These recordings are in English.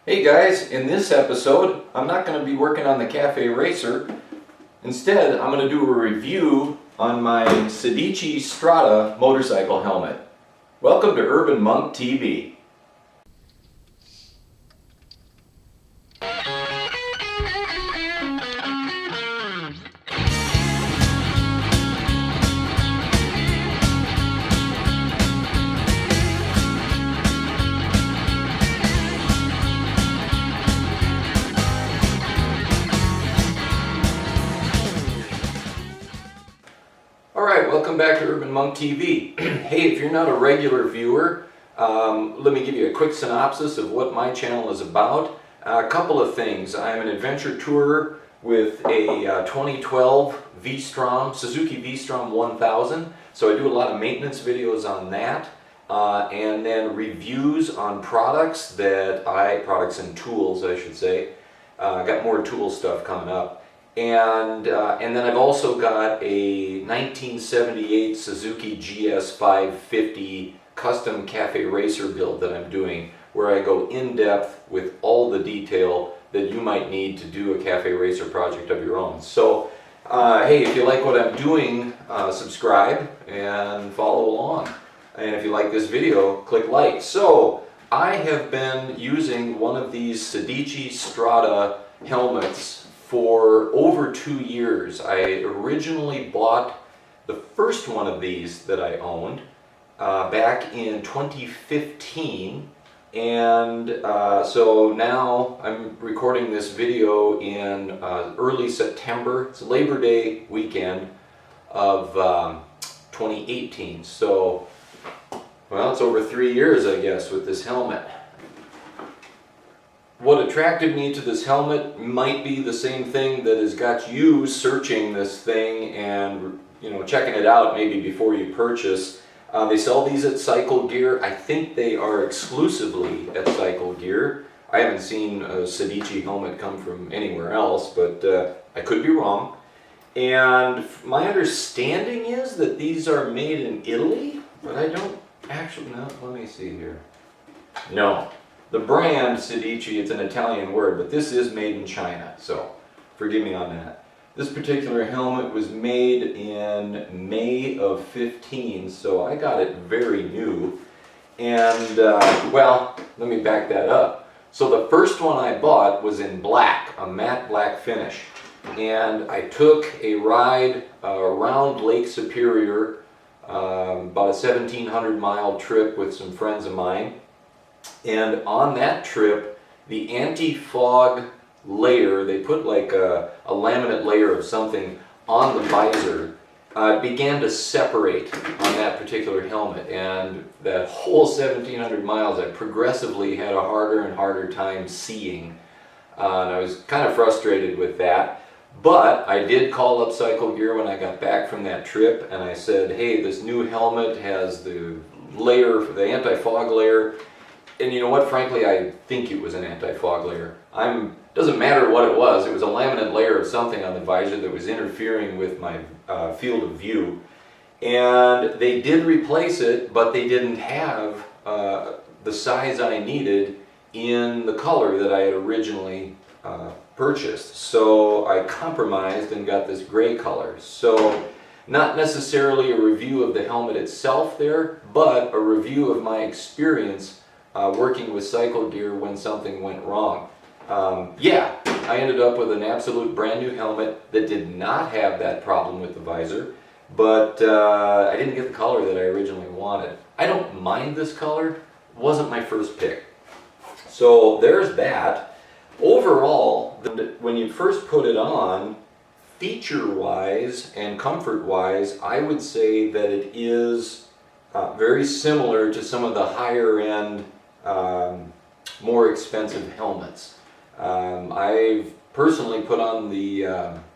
Hey guys, in this episode, I'm not going to be working on the Cafe Racer. Instead, I'm going to do a review on my Sedici Strada motorcycle helmet. Welcome to Urban Monk TV. Alright, welcome back to Urban Monk TV. Hey, if you're not a regular viewer, let me give you a quick synopsis of what my channel is about. A couple of things. I'm an adventure tourer with a 2012 Suzuki V-Strom 1000, so I do a lot of maintenance videos on that, and then reviews on products and tools, I should say. Got more tool stuff coming up. And then I've also got a 1978 Suzuki GS 550 custom Cafe Racer build that I'm doing, where I go in depth with all the detail that you might need to do a Cafe Racer project of your own. So, hey, if you like what I'm doing, subscribe and follow along. And if you like this video, click like. So, I have been using one of these Sedici Strada helmets for over 2 years. I originally bought the first one of these that I owned back in 2015, and so now I'm recording this video in early September. It's Labor Day weekend of 2018, so well, it's over 3 years, I guess, with this helmet. What attracted me to this helmet might be the same thing that has got you searching this thing and, you know, checking it out maybe before you purchase. They sell these at Cycle Gear. I think they are exclusively at Cycle Gear. I haven't seen a Sedici helmet come from anywhere else, but I could be wrong. And my understanding is that these are made in Italy, but I don't actually know. Let me see here. No. The brand Sedici, it's an Italian word, but this is made in China, so forgive me on that. This particular helmet was made in May of 15, so I got it very new. And, well, let me back that up. So the first one I bought was in black, a matte black finish. And I took a ride around Lake Superior, about a 1,700 mile trip with some friends of mine. And on that trip, the anti-fog layer, they put like a laminate layer of something on the visor, began to separate on that particular helmet. And that whole 1,700 miles, I progressively had a harder and harder time seeing. And I was kind of frustrated with that. But I did call up Cycle Gear when I got back from that trip, and I said, hey, this new helmet has the layer, the anti-fog layer. And you know what, frankly, I think it was an anti-fog layer. Doesn't matter what it was a laminate layer of something on the visor that was interfering with my field of view. And they did replace it, but they didn't have the size I needed in the color that I had originally purchased. So I compromised and got this gray color. So not necessarily a review of the helmet itself there, but a review of my experience working with Cycle Gear when something went wrong. Yeah, I ended up with an absolute brand new helmet that did not have that problem with the visor, but I didn't get the color that I originally wanted. I don't mind this color, it wasn't my first pick. So there's that. Overall, when you first put it on, feature-wise and comfort-wise, I would say that it is very similar to some of the higher-end more expensive helmets. I've personally put on the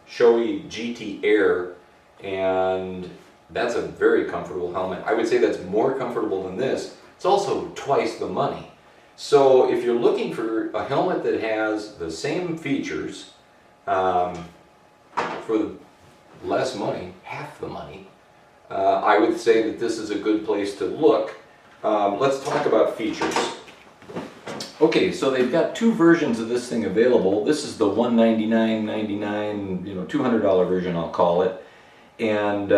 Shoei GT Air, and that's a very comfortable helmet. I would say that's more comfortable than this. It's also twice the money. So if you're looking for a helmet that has the same features for less money, half the money, I would say that this is a good place to look. Let's talk about features. Okay, so they've got two versions of this thing available. This is the $199.99, $200 version, I'll call it. And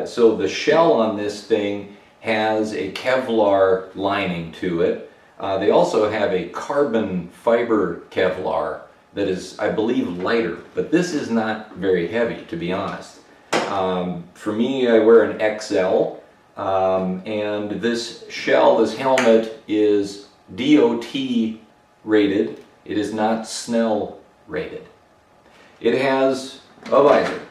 so the shell on this thing has a Kevlar lining to it. They also have a carbon fiber Kevlar that is, I believe, lighter, but this is not very heavy, to be honest. For me, I wear an XL, and this shell, this helmet, is DOT rated. It is not Snell rated. It has a visor,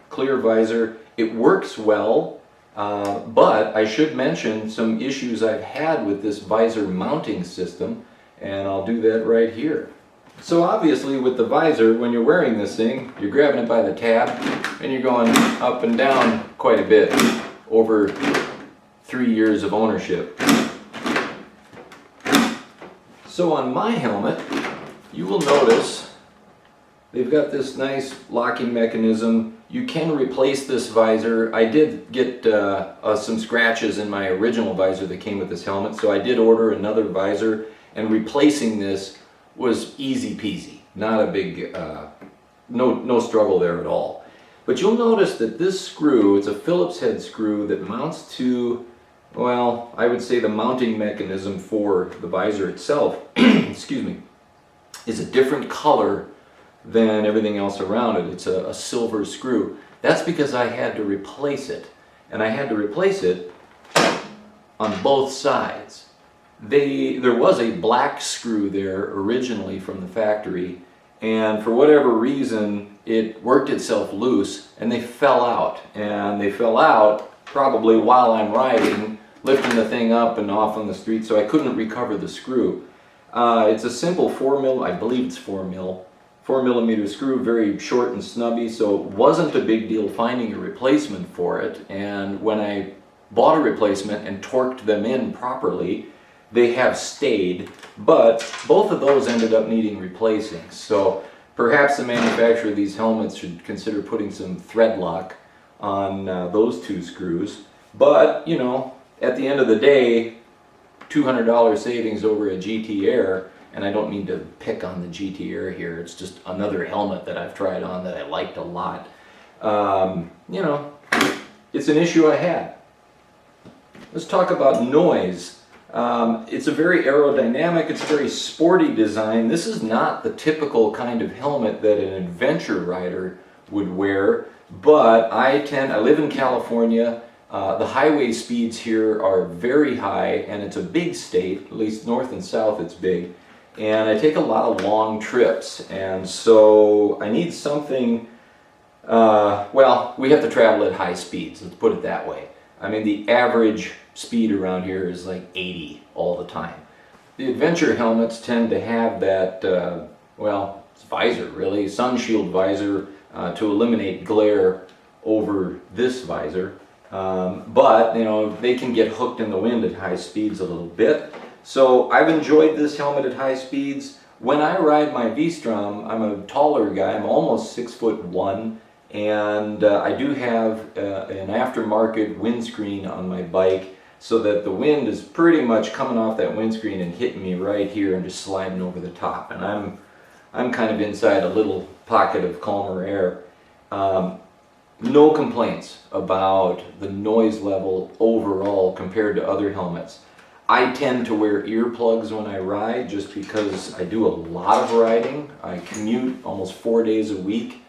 clear visor. It works well, but I should mention some issues I've had with this visor mounting system, and I'll do that right here. So obviously with the visor, when you're wearing this thing, you're grabbing it by the tab and you're going up and down quite a bit over 3 years of ownership. So on my helmet, you will notice they've got this nice locking mechanism. You can replace this visor. I did get some scratches in my original visor that came with this helmet, so I did order another visor, and replacing this was easy peasy. Not a big, no struggle there at all. But you'll notice that this screw, it's a Phillips head screw that mounts to, well, I would say the mounting mechanism for the visor itself, excuse me, is a different color than everything else around it. It's a silver screw. That's because I had to replace it. And I had to replace it on both sides. There was a black screw there originally from the factory, and for whatever reason it worked itself loose and they fell out. And they fell out probably while I'm riding, lifting the thing up and off on the street, so I couldn't recover the screw. It's a simple 4mm, I believe it's 4mm screw, very short and snubby, so it wasn't a big deal finding a replacement for it. And when I bought a replacement and torqued them in properly, they have stayed, but both of those ended up needing replacing. So perhaps the manufacturer of these helmets should consider putting some thread lock on those two screws. But, you know, at the end of the day, $200 savings over a GT Air, and I don't mean to pick on the GT Air here, it's just another helmet that I've tried on that I liked a lot. You know, it's an issue I had. Let's talk about noise. It's a very aerodynamic, it's a very sporty design. This is not the typical kind of helmet that an adventure rider would wear, but I live in California. The highway speeds here are very high, and it's a big state, at least north and south it's big, and I take a lot of long trips, and so I need something, well, we have to travel at high speeds, let's put it that way. I mean, the average speed around here is like 80 all the time. The adventure helmets tend to have that, well, it's visor really, sun shield visor to eliminate glare over this visor. But, you know, they can get hooked in the wind at high speeds a little bit. So I've enjoyed this helmet at high speeds. When I ride my V-Strom, I'm a taller guy, I'm almost 6'1", and I do have an aftermarket windscreen on my bike, so that the wind is pretty much coming off that windscreen and hitting me right here and just sliding over the top. And I'm kind of inside a little pocket of calmer air. No complaints about the noise level overall compared to other helmets. I tend to wear earplugs when I ride just because I do a lot of riding. I commute almost 4 days a week,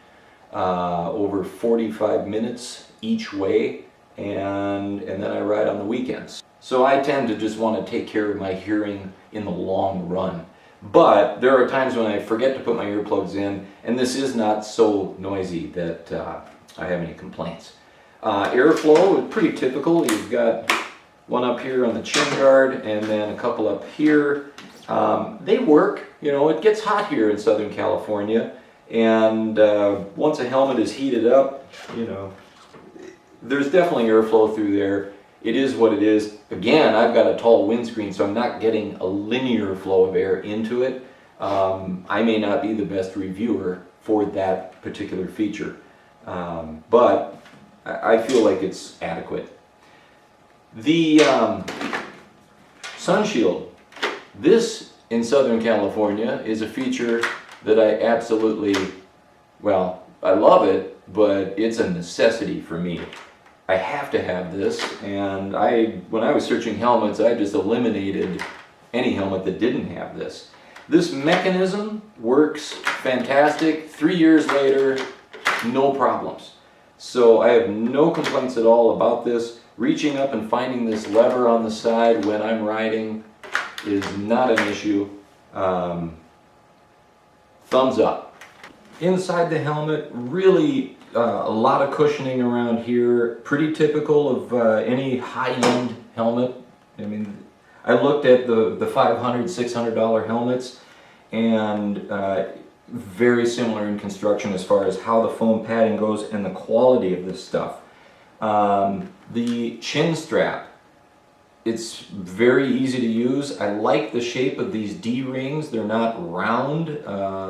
over 45 minutes each way, and then I ride on the weekends. So I tend to just want to take care of my hearing in the long run. But there are times when I forget to put my earplugs in, and this is not so noisy that I have any complaints. Airflow is pretty typical. You've got one up here on the chin guard and then a couple up here. They work, you know, it gets hot here in Southern California, and once a helmet is heated up, you know, there's definitely airflow through there. It is what it is. Again, I've got a tall windscreen, so I'm not getting a linear flow of air into it. I may not be the best reviewer for that particular feature, but I feel like it's adequate. The sun shield, this in Southern California is a feature that I absolutely, well, I love it, but it's a necessity for me. I have to have this, and when I was searching helmets, I just eliminated any helmet that didn't have this. This mechanism works fantastic. 3 years later, no problems. So I have no complaints at all about this. Reaching up and finding this lever on the side when I'm riding is not an issue. Thumbs up. Inside the helmet, really a lot of cushioning around here. Pretty typical of any high-end helmet. I mean, I looked at the $500, $600 helmets, and very similar in construction as far as how the foam padding goes and the quality of this stuff. The chin strap, it's very easy to use. I like the shape of these D-rings. They're not round,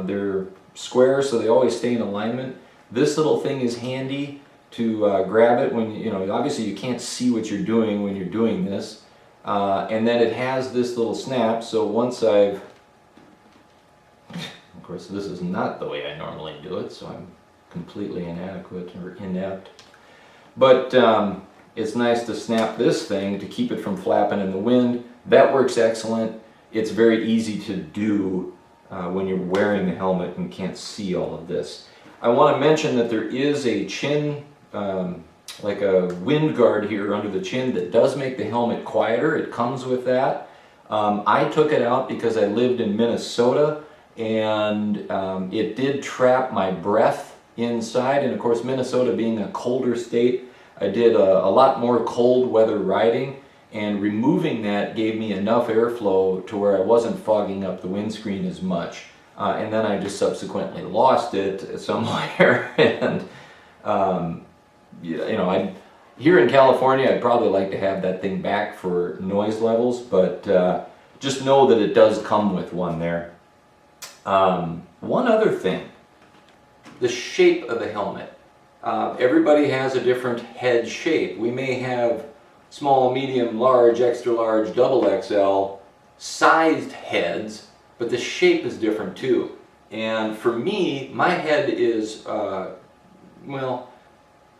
they're square, so they always stay in alignment. This little thing is handy to grab it when, obviously you can't see what you're doing when you're doing this. And then it has this little snap, so once of course this is not the way I normally do it, so I'm completely inadequate or inept. But it's nice to snap this thing to keep it from flapping in the wind. That works excellent. It's very easy to do when you're wearing the helmet and can't see all of this. I want to mention that there is a chin, like a wind guard here under the chin that does make the helmet quieter. It comes with that. I took it out because I lived in Minnesota, and it did trap my breath inside, and of course Minnesota being a colder state, I did a lot more cold weather riding, and removing that gave me enough airflow to where I wasn't fogging up the windscreen as much. And then I just subsequently lost it somewhere. And here in California, I'd probably like to have that thing back for noise levels, but just know that it does come with one there. One other thing, the shape of the helmet. Everybody has a different head shape. We may have small, medium, large, extra large, double XL sized heads, but the shape is different too. And for me, my head is, well,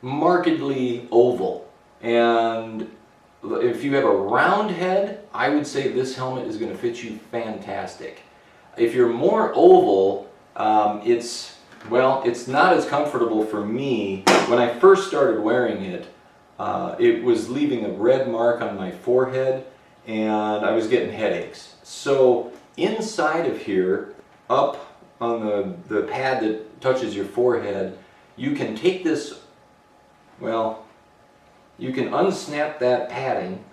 markedly oval. And if you have a round head, I would say this helmet is going to fit you fantastic. If you're more oval, it's not as comfortable for me. When I first started wearing it, it was leaving a red mark on my forehead, and I was getting headaches. So inside of here, up on the pad that touches your forehead, you can take this, you can unsnap that padding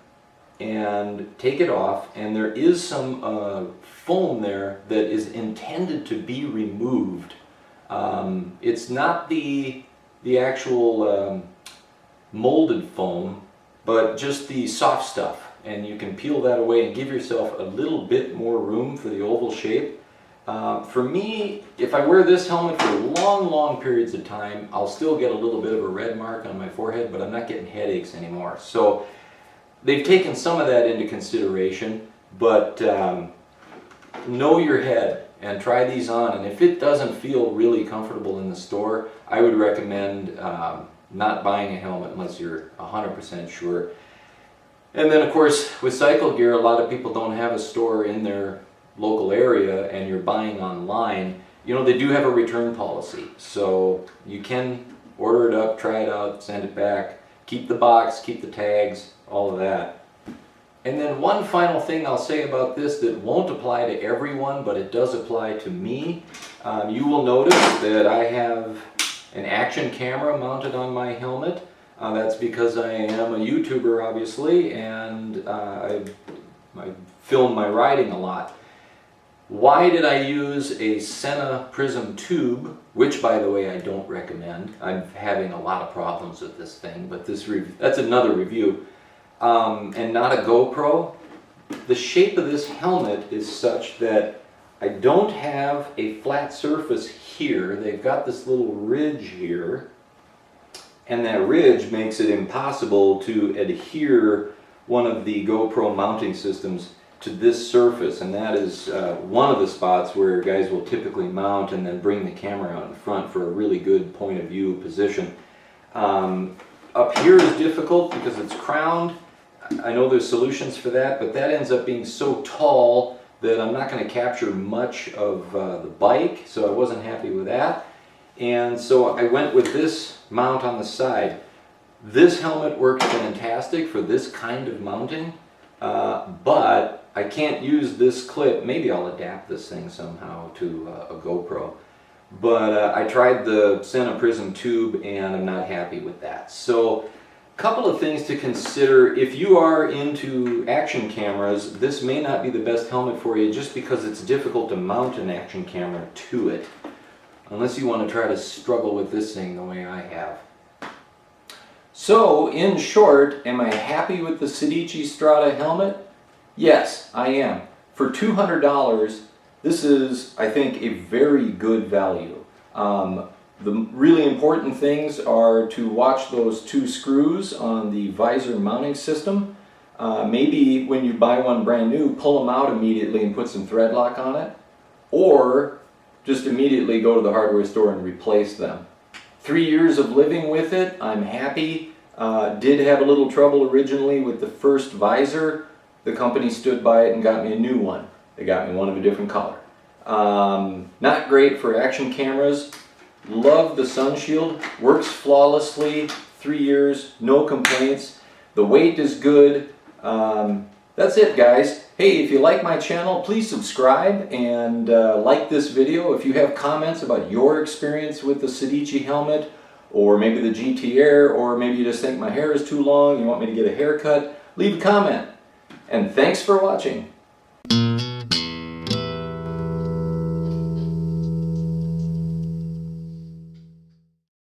and take it off, and there is some foam there that is intended to be removed. It's not the actual molded foam, but just the soft stuff, and you can peel that away and give yourself a little bit more room for the oval shape. For me, if I wear this helmet for long periods of time, I'll still get a little bit of a red mark on my forehead, but I'm not getting headaches anymore. So they've taken some of that into consideration, but know your head and try these on, and if it doesn't feel really comfortable in the store, I would recommend not buying a helmet unless you're 100% sure. And then of course with cycle gear, a lot of people don't have a store in their local area and you're buying online. They do have a return policy, so you can order it up, try it out, send it back, keep the box, keep the tags, all of that. And then one final thing I'll say about this that won't apply to everyone, but it does apply to me. You will notice that I have an action camera mounted on my helmet. That's because I am a YouTuber, obviously, and I film my riding a lot. Why did I use a Senna Prism tube, which by the way I don't recommend? I'm having a lot of problems with this thing, but that's another review. And not a GoPro. The shape of this helmet is such that I don't have a flat surface here. They've got this little ridge here, and that ridge makes it impossible to adhere one of the GoPro mounting systems to this surface, and that is one of the spots where guys will typically mount and then bring the camera out in front for a really good point of view position. Up here is difficult because it's crowned. I know there's solutions for that, but that ends up being so tall that I'm not going to capture much of the bike, so I wasn't happy with that. And so I went with this mount on the side. This helmet works fantastic for this kind of mounting, but I can't use this clip. Maybe I'll adapt this thing somehow to a GoPro. But I tried the Sena Prism tube and I'm not happy with that. So a couple of things to consider. If you are into action cameras, this may not be the best helmet for you just because it's difficult to mount an action camera to it. Unless you want to try to struggle with this thing the way I have. So, in short, am I happy with the Sedici Strada helmet? Yes, I am. For $200, this is, I think, a very good value. The really important things are to watch those two screws on the visor mounting system. Maybe when you buy one brand new, pull them out immediately and put some thread lock on it. Or just immediately go to the hardware store and replace them. 3 years of living with it, I'm happy. Did have a little trouble originally with the first visor. The company stood by it and got me a new one. They got me one of a different color. Not great for action cameras. Love the sun shield. Works flawlessly. 3 years, no complaints. The weight is good. That's it, guys. Hey, if you like my channel, please subscribe and like this video. If you have comments about your experience with the Sedici helmet, or maybe the GT Air, or maybe you just think my hair is too long, you want me to get a haircut, leave a comment. And thanks for watching.